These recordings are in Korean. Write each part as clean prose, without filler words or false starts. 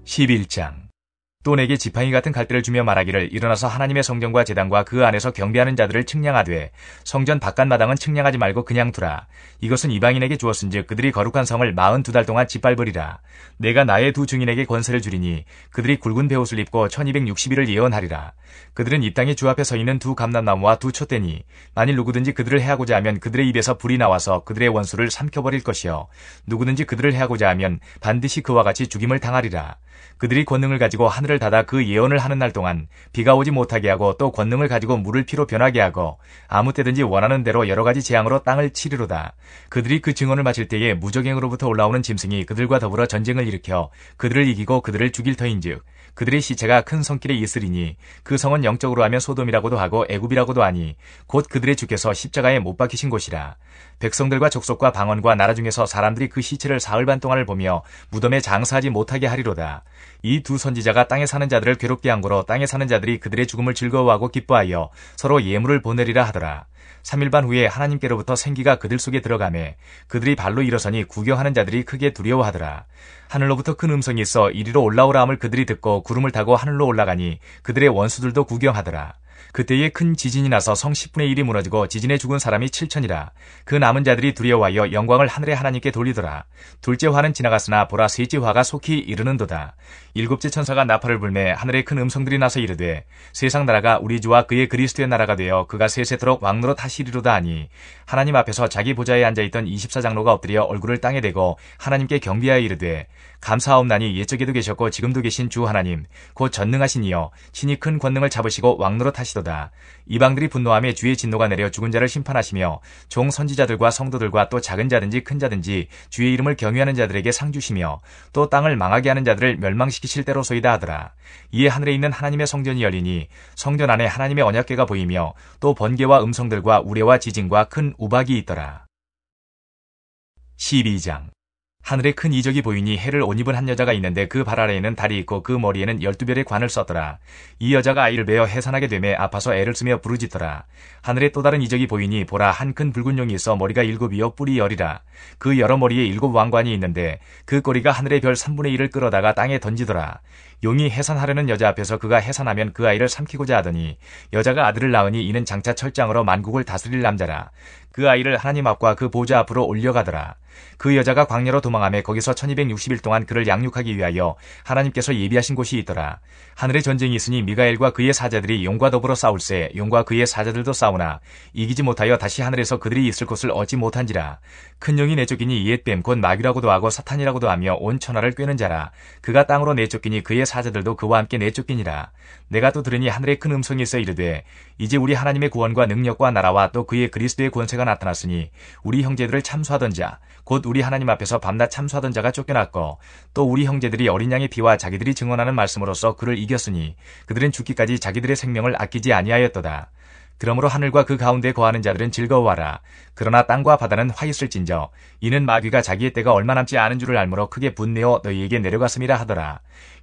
11장. 또 내게 지팡이 같은 갈대를 주며 말하기를 일어나서 하나님의 성전과 제단과 그 안에서 경배하는 자들을 측량하되 성전 바깥마당은 측량하지 말고 그냥 두라. 이것은 이방인에게 주었은즉 그들이 거룩한 성을 42달 동안 짓밟으리라. 내가 나의 두 증인에게 권세를 주리니 그들이 굵은 베옷을 입고 1260일을 예언하리라. 그들은 이 땅에 주 앞에 서 있는 두 감람나무와 두 촛대니 만일 누구든지 그들을 해하고자 하면 그들의 입에서 불이 나와서 그들의 원수를 삼켜버릴 것이요 누구든지 그들을 해하고자 하면 반드시 그와 같이 죽임을 당하리라. 그들이 권능을 가지고 하늘을 닫아 그 예언을 하는 날 동안 비가 오지 못하게 하고 또 권능을 가지고 물을 피로 변하게 하고 아무 때든지 원하는 대로 여러 가지 재앙으로 땅을 치리로다. 그들이 그 증언을 마칠 때에 무적행으로부터 올라오는 짐승이 그들과 더불어 전쟁을 일으켜 그들을 이기고 그들을 죽일 터인즉 그들의 시체가 큰 성길에 있으리니 그 성은 영적으로 하면 소돔이라고도 하고 애굽이라고도 하니 곧 그들의 주께서 십자가에 못 박히신 곳이라. 백성들과 족속과 방언과 나라 중에서 사람들이 그 시체를 사흘 반 동안을 보며 무덤에 장사하지 못하게 하리로다. 이 두 선지자가 땅에 사는 자들을 괴롭게 한 거로 땅에 사는 자들이 그들의 죽음을 즐거워하고 기뻐하여 서로 예물을 보내리라 하더라. 3일 반 후에 하나님께로부터 생기가 그들 속에 들어가매 그들이 발로 일어서니 구경하는 자들이 크게 두려워하더라. 하늘로부터 큰 음성이 있어 이리로 올라오라 함을 그들이 듣고 구름을 타고 하늘로 올라가니 그들의 원수들도 구경하더라. 그때에 큰 지진이 나서 성 10분의 1이 무너지고 지진에 죽은 사람이 7천이라. 그 남은 자들이 두려워하여 영광을 하늘의 하나님께 돌리더라. 둘째 화는 지나갔으나 보라 셋째 화가 속히 이르는도다. 일곱째 천사가 나팔을 불매 하늘에 큰 음성들이 나서 이르되 세상 나라가 우리 주와 그의 그리스도의 나라가 되어 그가 세세토록 왕노릇 하시리로다 하니 하나님 앞에서 자기 보좌에 앉아있던 24장로가 엎드려 얼굴을 땅에 대고 하나님께 경배하여 이르되 감사하옵나니 옛적에도 계셨고 지금도 계신 주 하나님 곧 전능하신 이여 친히 큰 권능을 잡으시고 왕노릇 하시도다. 이방들이 분노하며 주의 진노가 내려 죽은 자를 심판하시며 종 선지자들과 성도들과 또 작은 자든지 큰 자든지 주의 이름을 경외하는 자들에게 상 주시며 또 땅을 망하게 하는 자들을 멸망시키실 때로소이다 하더라. 이에 하늘에 있는 하나님의 성전이 열리니 성전 안에 하나님의 언약궤가 보이며 또 번개와 음성들과 우레와 지진과 큰 우박이 있더라. 12장. 하늘에 큰 이적이 보이니 해를 옷 입은 한 여자가 있는데 그 발 아래에는 달이 있고 그 머리에는 12별의 관을 썼더라. 이 여자가 아이를 베어 해산하게 되매 아파서 애를 쓰며 부르짖더라. 하늘에 또 다른 이적이 보이니 보라 한 큰 붉은 용이 있어 머리가 7이요 뿔이 10이라. 그 여러 머리에 7 왕관이 있는데 그 꼬리가 하늘의 별 3분의 1을 끌어다가 땅에 던지더라. 용이 해산하려는 여자 앞에서 그가 해산하면 그 아이를 삼키고자 하더니 여자가 아들을 낳으니 이는 장차 철장으로 만국을 다스릴 남자라. 그 아이를 하나님 앞과 그 보좌 앞으로 올려가더라. 그 여자가 광야로 도망하며 거기서 1260일 동안 그를 양육하기 위하여 하나님께서 예비하신 곳이 있더라. 하늘에 전쟁이 있으니 미가엘과 그의 사자들이 용과 더불어 싸울세 용과 그의 사자들도 싸우나 이기지 못하여 다시 하늘에서 그들이 있을 곳을 얻지 못한지라. 큰 용이 내쫓기니 옛뱀 곧 마귀라고도 하고 사탄이라고도 하며 온 천하를 꿰는 자라. 그가 땅으로 내쫓기니 그의 사자들도 그와 함께 내쫓기니라. 내가 또 들으니 하늘에 큰 음성이 있어 이르되 이제 우리 하나님의 구원과 능력과 나라와 또 그의 그리스도의 권세가 나타났으니 우리 형제들을 참수하던 자 곧 우리 하나님 앞에서 밤낮 참수하던 자가 쫓겨났고 또 우리 형제들이 어린 양의 피와 자기들이 증언하는 말씀으로써 그를 이겼으니 그들은 죽기까지 자기들의 생명을 아끼지 아니하였도다. 그러므로 하늘과 그 가운데 거하는 자들은 즐거워하라. 그러나 땅과 바다는 화 있을진저 이는 마귀가 자기의 때가 얼마 남지 않은 줄을 알므로 크게 분내어 너희에게 내려갔음이라 하더라.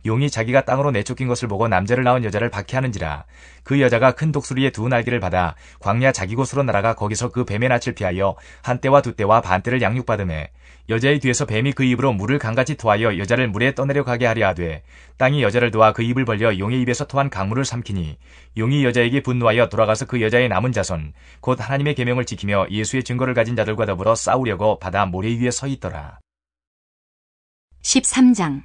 용이 자기가 땅으로 내쫓긴 것을 보고 남자를 낳은 여자를 박해하는지라. 그 여자가 큰 독수리의 두 날개를 받아 광야 자기 곳으로 날아가 거기서 그 뱀의 낯을 피하여 한 때와 두 때와 반 때를 양육받으매 여자의 뒤에서 뱀이 그 입으로 물을 강같이 토하여 여자를 물에 떠내려 가게 하려 하되 땅이 여자를 도와 그 입을 벌려 용의 입에서 토한 강물을 삼키니 용이 여자에게 분노하여 돌아가서 그 여자의 남은 자손 곧 하나님의 계명을 지키며 예수의 증거를 가진 자들과 더불어 싸우려고 바다 모래 위에 서 있더라. 13장.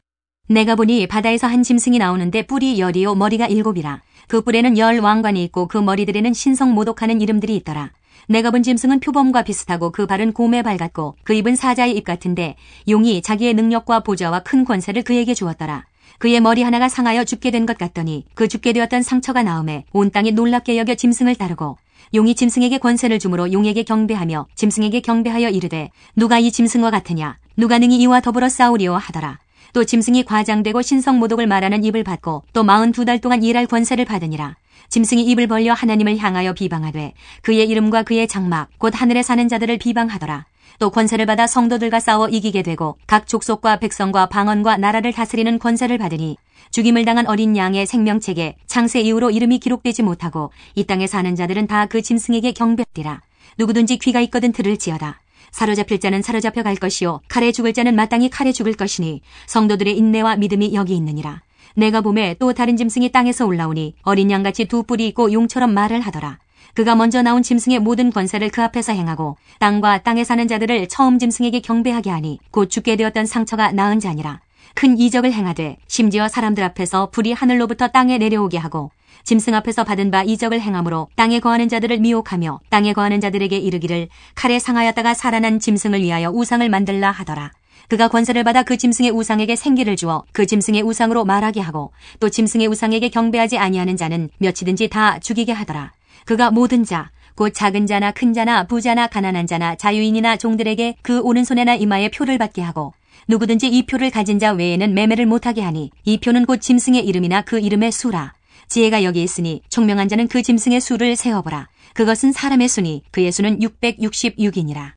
내가 보니 바다에서 한 짐승이 나오는데 뿔이 10이요 머리가 7이라. 그 뿔에는 10 왕관이 있고 그 머리들에는 신성 모독하는 이름들이 있더라. 내가 본 짐승은 표범과 비슷하고 그 발은 곰의 발 같고 그 입은 사자의 입 같은데 용이 자기의 능력과 보좌와 큰 권세를 그에게 주었더라. 그의 머리 하나가 상하여 죽게 된 것 같더니 그 죽게 되었던 상처가 나음에 온 땅이 놀랍게 여겨 짐승을 따르고 용이 짐승에게 권세를 주므로 용에게 경배하며 짐승에게 경배하여 이르되 누가 이 짐승과 같으냐 누가 능히 이와 더불어 싸우리오 하더라. 또 짐승이 과장되고 신성모독을 말하는 입을 받고 또 42달 동안 일할 권세를 받으니라. 짐승이 입을 벌려 하나님을 향하여 비방하되 그의 이름과 그의 장막 곧 하늘에 사는 자들을 비방하더라. 또 권세를 받아 성도들과 싸워 이기게 되고 각 족속과 백성과 방언과 나라를 다스리는 권세를 받으니 죽임을 당한 어린 양의 생명책에 창세 이후로 이름이 기록되지 못하고 이 땅에 사는 자들은 다 그 짐승에게 경배하리라. 누구든지 귀가 있거든 들을지어다. 사로잡힐 자는 사로잡혀 갈 것이요 칼에 죽을 자는 마땅히 칼에 죽을 것이니 성도들의 인내와 믿음이 여기 있느니라. 내가 보매 또 다른 짐승이 땅에서 올라오니 어린 양같이 두 뿔이 있고 용처럼 말을 하더라. 그가 먼저 나온 짐승의 모든 권세를 그 앞에서 행하고 땅과 땅에 사는 자들을 처음 짐승에게 경배하게 하니 곧 죽게 되었던 상처가 나은 자니라. 큰 이적을 행하되 심지어 사람들 앞에서 불이 하늘로부터 땅에 내려오게 하고 짐승 앞에서 받은 바 이적을 행함으로 땅에 거하는 자들을 미혹하며 땅에 거하는 자들에게 이르기를 칼에 상하였다가 살아난 짐승을 위하여 우상을 만들라 하더라. 그가 권세를 받아 그 짐승의 우상에게 생기를 주어 그 짐승의 우상으로 말하게 하고 또 짐승의 우상에게 경배하지 아니하는 자는 몇이든지 다 죽이게 하더라. 그가 모든 자, 곧 작은 자나 큰 자나 부자나 가난한 자나 자유인이나 종들에게 그 오른손에나 이마에 표를 받게 하고 누구든지 이 표를 가진 자 외에는 매매를 못하게 하니 이 표는 곧 짐승의 이름이나 그 이름의 수라. 지혜가 여기 있으니 총명한 자는 그 짐승의 수를 세어보라. 그것은 사람의 수니 그의 수는 666이니라.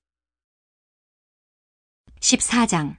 14장.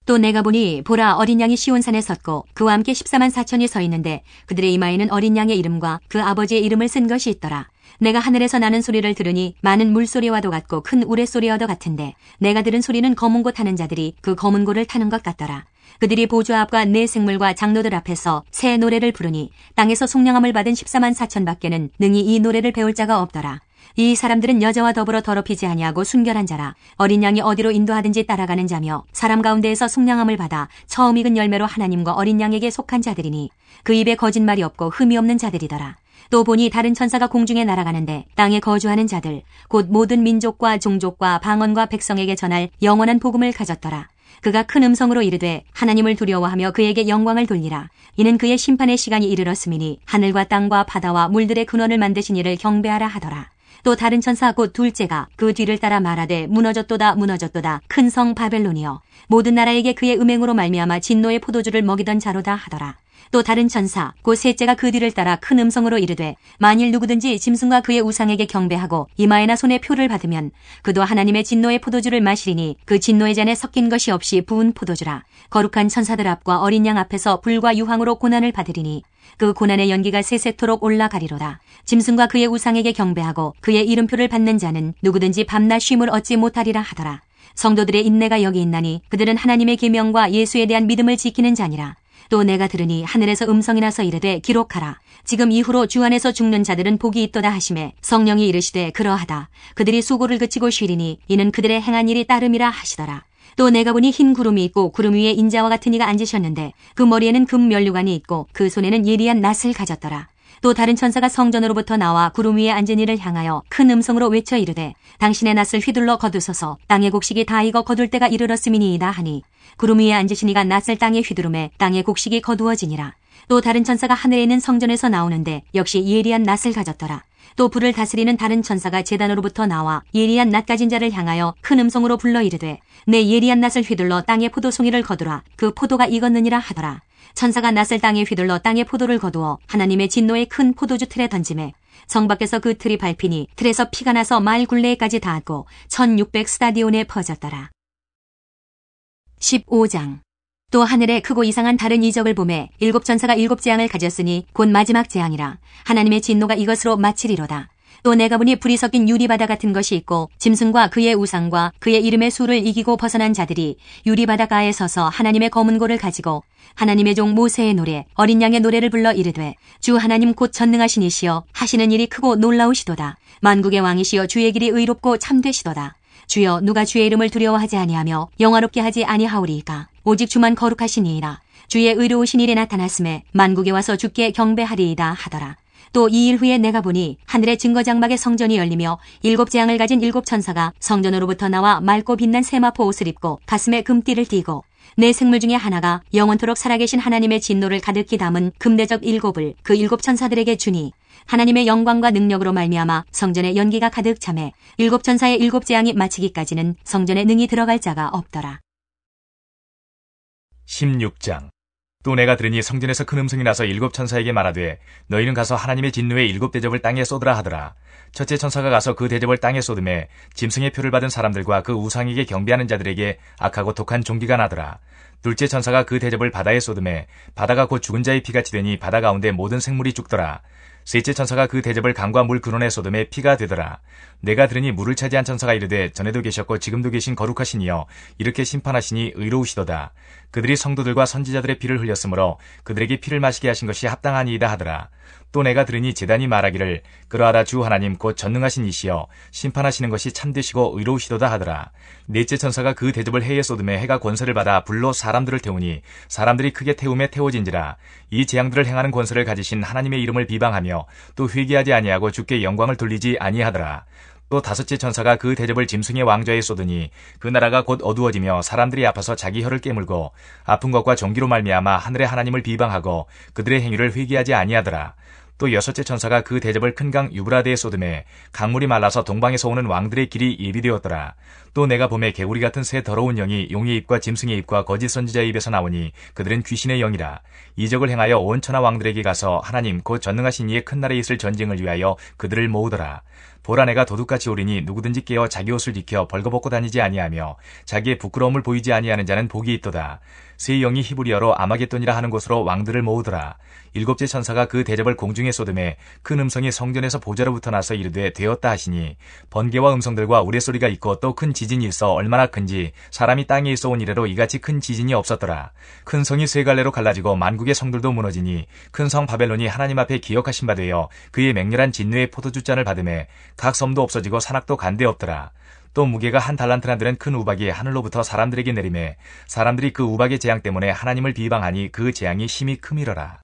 또 내가 보니 보라 어린 양이 시온산에 섰고 그와 함께 14만 4천이 서 있는데 그들의 이마에는 어린 양의 이름과 그 아버지의 이름을 쓴 것이 있더라. 내가 하늘에서 나는 소리를 들으니 많은 물소리와도 같고 큰 우레소리와도 같은데 내가 들은 소리는 검은 고 타는 자들이 그 검은 고를 타는 것 같더라. 그들이 보좌 앞과 네 생물과 장로들 앞에서 새 노래를 부르니 땅에서 속량함을 받은 14만 4천 밖에는 능히 이 노래를 배울 자가 없더라. 이 사람들은 여자와 더불어 더럽히지 아니하고 순결한 자라. 어린 양이 어디로 인도하든지 따라가는 자며 사람 가운데에서 속량함을 받아 처음 익은 열매로 하나님과 어린 양에게 속한 자들이니 그 입에 거짓말이 없고 흠이 없는 자들이더라. 또 보니 다른 천사가 공중에 날아가는데 땅에 거주하는 자들 곧 모든 민족과 종족과 방언과 백성에게 전할 영원한 복음을 가졌더라. 그가 큰 음성으로 이르되 하나님을 두려워하며 그에게 영광을 돌리라. 이는 그의 심판의 시간이 이르렀음이니 하늘과 땅과 바다와 물들의 근원을 만드신 이를 경배하라 하더라. 또 다른 천사 곧 둘째가 그 뒤를 따라 말하되 무너졌도다 무너졌도다 큰 성 바벨론이여 모든 나라에게 그의 음행으로 말미암아 진노의 포도주를 먹이던 자로다 하더라. 또 다른 천사 곧 셋째가 그 뒤를 따라 큰 음성으로 이르되 만일 누구든지 짐승과 그의 우상에게 경배하고 이마에나 손에 표를 받으면 그도 하나님의 진노의 포도주를 마시리니 그 진노의 잔에 섞인 것이 없이 부은 포도주라. 거룩한 천사들 앞과 어린 양 앞에서 불과 유황으로 고난을 받으리니 그 고난의 연기가 세세토록 올라가리로다. 짐승과 그의 우상에게 경배하고 그의 이름표를 받는 자는 누구든지 밤낮 쉼을 얻지 못하리라 하더라. 성도들의 인내가 여기 있나니 그들은 하나님의 계명과 예수에 대한 믿음을 지키는 자니라. 또 내가 들으니 하늘에서 음성이 나서 이르되 기록하라. 지금 이후로 주 안에서 죽는 자들은 복이 있도다 하시매 성령이 이르시되 그러하다. 그들이 수고를 그치고 쉬리니 이는 그들의 행한 일이 따름이라 하시더라. 또 내가 보니 흰 구름이 있고 구름 위에 인자와 같은 이가 앉으셨는데 그 머리에는 금 면류관이 있고 그 손에는 예리한 낫을 가졌더라. 또 다른 천사가 성전으로부터 나와 구름 위에 앉은 이를 향하여 큰 음성으로 외쳐 이르되 당신의 낫을 휘둘러 거두소서. 땅의 곡식이 다 익어 거둘 때가 이르렀음이니이다 하니 구름 위에 앉으신 이가 낫을 땅에 휘두르매 땅의 곡식이 거두어지니라. 또 다른 천사가 하늘에 있는 성전에서 나오는데 역시 예리한 낫을 가졌더라. 또 불을 다스리는 다른 천사가 제단으로부터 나와 예리한 낫 가진 자를 향하여 큰 음성으로 불러 이르되 내 예리한 낫을 휘둘러 땅의 포도송이를 거두라. 그 포도가 익었느니라 하더라. 천사가 낫을 땅에 휘둘러 땅의 포도를 거두어 하나님의 진노의 큰 포도주 틀에 던지매 성 밖에서 그 틀이 밟히니 틀에서 피가 나서 마을 굴레에까지 닿았고 1600 스타디온에 퍼졌더라. 15장. 또 하늘에 크고 이상한 다른 이적을 보매 일곱 천사가 일곱 재앙을 가졌으니 곧 마지막 재앙이라. 하나님의 진노가 이것으로 마치리로다. 또 내가 보니 불이 섞인 유리바다 같은 것이 있고 짐승과 그의 우상과 그의 이름의 수를 이기고 벗어난 자들이 유리바다가에 서서 하나님의 검은 고를 가지고 하나님의 종 모세의 노래 어린 양의 노래를 불러 이르되 주 하나님 곧 전능하신 이시여 하시는 일이 크고 놀라우시도다. 만국의 왕이시여 주의 길이 의롭고 참되시도다. 주여 누가 주의 이름을 두려워하지 아니하며 영화롭게 하지 아니하오리이까. 오직 주만 거룩하시니이다. 주의 의로우신 일이 나타났음에 만국에 와서 주께 경배하리이다 하더라. 또 이 일 후에 내가 보니 하늘의 증거장막의 성전이 열리며 일곱 재앙을 가진 일곱 천사가 성전으로부터 나와 맑고 빛난 세마포 옷을 입고 가슴에 금띠를 띠고 네 생물 중에 하나가 영원토록 살아계신 하나님의 진노를 가득히 담은 금대접 일곱을 그 일곱 천사들에게 주니 하나님의 영광과 능력으로 말미암아 성전에 연기가 가득 차매 일곱 천사의 일곱 재앙이 마치기까지는 성전에 능히 들어갈 자가 없더라. 16장. 또 내가 들으니 성전에서 큰 음성이 나서 일곱 천사에게 말하되 너희는 가서 하나님의 진노의 일곱 대접을 땅에 쏟으라 하더라. 첫째 천사가 가서 그 대접을 땅에 쏟음에 짐승의 표를 받은 사람들과 그 우상에게 경배하는 자들에게 악하고 독한 종기가 나더라. 둘째 천사가 그 대접을 바다에 쏟음에 바다가 곧 죽은 자의 피같이 되니 바다 가운데 모든 생물이 죽더라. 셋째 천사가 그 대접을 강과 물 근원에 쏟음에 피가 되더라. 내가 들으니 물을 차지한 천사가 이르되 전에도 계셨고 지금도 계신 거룩하신 이여 이렇게 심판하시니 의로우시도다. 그들이 성도들과 선지자들의 피를 흘렸으므로 그들에게 피를 마시게 하신 것이 합당하니이다 하더라. 또 내가 들으니 제단이 말하기를 그러하라 주 하나님 곧 전능하신 이시여 심판하시는 것이 참되시고 의로우시도다 하더라. 넷째 천사가 그 대접을 해에 쏟음에 해가 권세를 받아 불로 사람들을 태우니 사람들이 크게 태움에 태워진지라. 이 재앙들을 행하는 권세를 가지신 하나님의 이름을 비방하며 또 회개하지 아니하고 주께 영광을 돌리지 아니하더라. 또 다섯째 천사가 그 대접을 짐승의 왕좌에 쏟으니 그 나라가 곧 어두워지며 사람들이 아파서 자기 혀를 깨물고 아픈 것과 종기로 말미암아 하늘의 하나님을 비방하고 그들의 행위를 회개하지 아니하더라. 또 여섯째 천사가 그 대접을 큰 강 유브라데에 쏟음에 강물이 말라서 동방에서 오는 왕들의 길이 예비되었더라. 또 내가 봄에 개구리 같은 새 더러운 영이 용의 입과 짐승의 입과 거짓 선지자의 입에서 나오니 그들은 귀신의 영이라. 이적을 행하여 온 천하 왕들에게 가서 하나님 곧 전능하신 이의 큰 날에 있을 전쟁을 위하여 그들을 모으더라. 보라 내가 도둑같이 오리니 누구든지 깨어 자기 옷을 지켜 벌거벗고 다니지 아니하며 자기의 부끄러움을 보이지 아니하는 자는 복이 있도다. 새 영이 히브리어로 아마겟돈이라 하는 곳으로 왕들을 모으더라. 일곱째 천사가 그 대접을 공중에 쏟음에 큰 음성이 성전에서 보좌로부터 나서 이르되 되었다 하시니 번개와 음성들과 우레소리가 있고 또 큰 지진이 있어 얼마나 큰지 사람이 땅에 있어 온 이래로 이같이 큰 지진이 없었더라. 큰 성이 세 갈래로 갈라지고 만국의 성들도 무너지니 큰 성 바벨론이 하나님 앞에 기억하신 바 되어 그의 맹렬한 진노의 포도주잔을 받음에 각 섬도 없어지고 산악도 간데 없더라. 또 무게가 한 달란트나 되는 큰 우박이 하늘로부터 사람들에게 내리매 사람들이 그 우박의 재앙 때문에 하나님을 비방하니 그 재앙이 심히 크미러라.